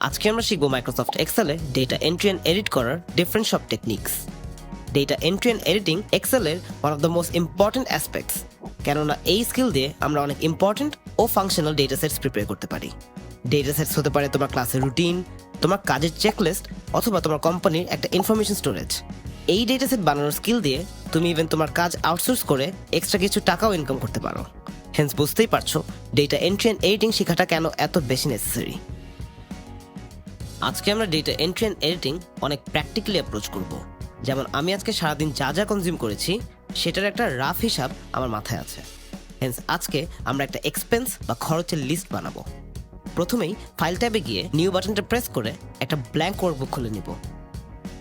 আজকে আমরা শিখব মাইক্রোসফট এক্সেলে ডেটা এন্ট্রি এন্ড এডিট করার ডিফারেন্ট সব techniques. Data entry and editing এক্সেলের one of the most important aspects, কেননা এই স্কিল দিয়ে আমরা অনেক ইম্পর্টেন্ট ও ফাংশনাল ডেটা সেটস প্রিপেয়ার করতে পারি। ডেটা সেটস হতে পারে তোমার ক্লাসের রুটিন, তোমার কাজের চেকলিস্ট, অথবা তোমার কোম্পানির একটা ইনফরমেশন স্টোরেজ। এই ডেটা সেট বানানোর স্কিল দিয়ে তুমি ইভেন তোমার কাজ আউটসোর্স করে এক্সট্রা কিছু টাকাও ইনকাম করতে পারো। হেন্স বুঝতেই পারছো ডেটা এন্ট্রি এন্ড এডিটিং শেখাটা কেন এত বেশি নেসেসারি। আজকে আমরা ডেটা এন্ট্রি এন্ড এডিটিং অনেক প্র্যাকটিক্যালি অ্যাপ্রোচ করব। যেমন আমি আজকে সারাদিন যা যা কনজিউম করেছি সেটার একটা রাফ হিসাব আমার মাথায় আছে। হেন্স আজকে আমরা একটা এক্সপেন্স বা খরচের লিস্ট বানাবো। প্রথমেই ফাইল ট্যাবে গিয়ে নিউ বাটনটা প্রেস করে একটা ব্ল্যাঙ্ক ওয়ার্কবুক খুলে নিব।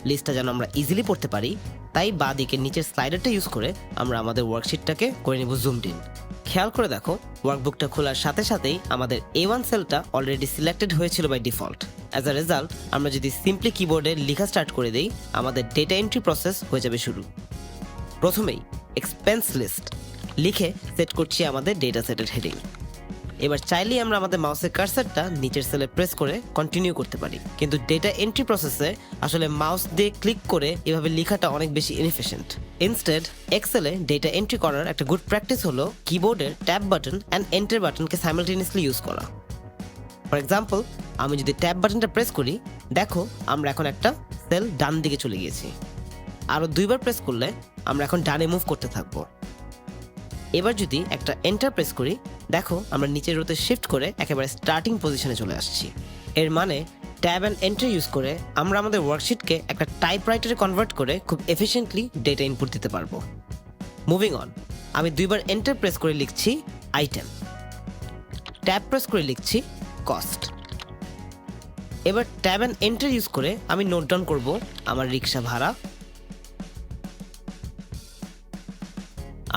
লিস্টটা যেন আমরা ইজিলি পড়তে পারি, তাই বাঁ দিকে নিচের স্লাইডারটা ইউজ করে আমরা আমাদের ওয়ার্কশিটটাকে করে নিব জুমড ইন। খেয়াল করে দেখো, ওয়ার্কবুকটা খোলার সাথে সাথেই আমাদের A1 সেলটা অলরেডি সিলেক্টেড হয়েছিল by default. As a result আমরা যদি সিম্পলি কিবোর্ডে লেখা স্টার্ট করে দিই, আমাদের ডেটা এন্ট্রি প্রসেস হয়ে যাবে শুরু। প্রথমেই এক্সপেন্স লিস্ট লিখে সেট করছি আমাদের ডেটা সেটের হেডিং। এবার চাইলেই আমরা আমাদের মাউসের কার্সারটা নিচের সেলে প্রেস করে কন্টিনিউ করতে পারি, কিন্তু ডেটা এন্ট্রি প্রসেসে আসলে মাউস দিয়ে ক্লিক করে এভাবে লেখাটা অনেক বেশি ইনএফিশিয়েন্ট। ইনস্টেড এক্সেলে ডেটা এন্ট্রি করার একটা গুড প্র্যাকটিস হলো কিবোর্ডের ট্যাব বাটন অ্যান্ড এন্টার বাটনকে সাইমালটেনিয়াসলি ইউজ করা। ফর এক্সাম্পল, আমি যদি ট্যাব বাটনটা প্রেস করি, দেখো আমরা এখন একটা সেল ডান দিকে চলে গিয়েছি। আরও দুইবার প্রেস করলে আমরা এখন ডানে মুভ করতে থাকবো। এবার যদি একটা এন্টার প্রেস করি, দেখো আমরা নিচের রোতে শিফট করে একেবারে স্টার্টিং পজিশনে চলে আসছি। এর মানে ট্যাব অ্যান্ড এন্টার ইউজ করে আমরা আমাদের ওয়ার্কশিটকে একটা টাইপরাইটারে কনভার্ট করে খুব এফিশিয়েন্টলি ডেটা ইনপুট দিতে পারবো। মুভিং অন, আমি দুইবার এন্টার প্রেস করে লিখছি আইটেম, ট্যাব প্রেস করে লিখছি কস্ট। এবার ট্যাব অ্যান্ড এন্টার ইউজ করে আমি নোট ডাউন করবো আমার রিক্সা ভাড়া,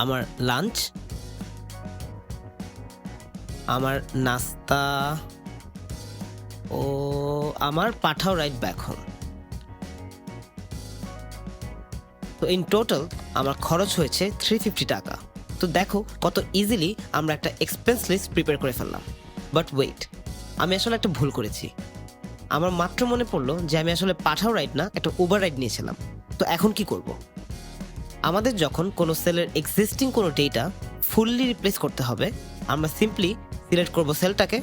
আমার লাঞ্চ, আমার নাস্তা ও আমার পাঠাও রাইড ব্যাক হোম। তো ইন টোটাল আমার খরচ হয়েছে 350 টাকা। তো দেখো কত ইজিলি আমরা একটা এক্সপেন্স লিস্ট প্রিপেয়ার করে ফেললাম। বাট ওয়েট, আমি আসলে একটা ভুল করেছি। আমার মাত্র মনে পড়লো যে আমি আসলে পাঠাও রাইড না, একটা উবার রাইড নিয়েছিলাম। তো এখন কি করব? আমাদের যখন কোনো সেলের এক্সিস্টিং কোনো ডেটা ফুললি রিপ্লেস করতে হবে, আমরা সিম্পলি সিলেক্ট করব সেলটাকে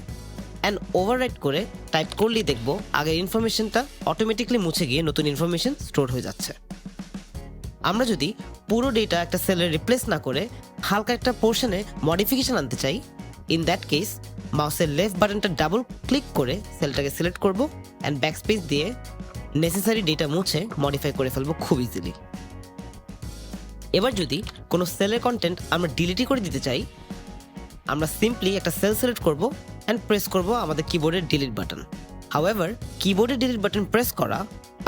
অ্যান্ড ওভাররাইট করে টাইপ করলেই দেখব আগের ইনফরমেশনটা অটোমেটিকলি মুছে গিয়ে নতুন ইনফরমেশন স্টোর হয়ে যাচ্ছে। আমরা যদি পুরো ডেটা একটা সেলের রিপ্লেস না করে হালকা একটা পোর্শনে মডিফিকেশন আনতে চাই, ইন দ্যাট কেস মাউসের লেফট বাটনটা ডাবল ক্লিক করে সেলটাকে সিলেক্ট করব অ্যান্ড ব্যাকস্পেস দিয়ে নেসেসারি ডেটা মুছে মডিফাই করে ফেলবো খুব ইজিলি। এবার যদি কোনো সেলের কন্টেন্ট আমরা ডিলিটই করে দিতে চাই, আমরা সিম্পলি একটা সেল সিলেক্ট করব অ্যান্ড প্রেস করব আমাদের কিবোর্ডের ডিলিট বাটন। হাউএভার, কিবোর্ডের ডিলিট বাটন প্রেস করা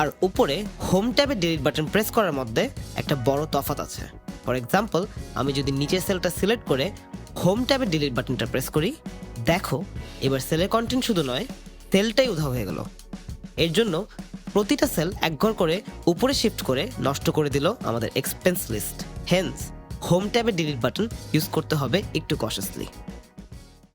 আর উপরে হোম ট্যাবে ডিলিট বাটন প্রেস করার মধ্যে একটা বড় তফাৎ আছে। ফর এক্সাম্পল, আমি যদি নিচের সেলটা সিলেক্ট করে হোম ট্যাবে ডিলিট বাটনটা প্রেস করি, দেখো এবার সেলের কন্টেন্ট শুধু নয়, সেলটাই উধাও হয়ে গেল। এর জন্য প্রতিটা সেল একঘর করে উপরে শিফট করে নষ্ট করে দিল আমাদের এক্সপেন্স লিস্ট। হেন্স হোম ট্যাবে ডিলিট বাটন ইউজ করতে হবে একটু কশাসলি।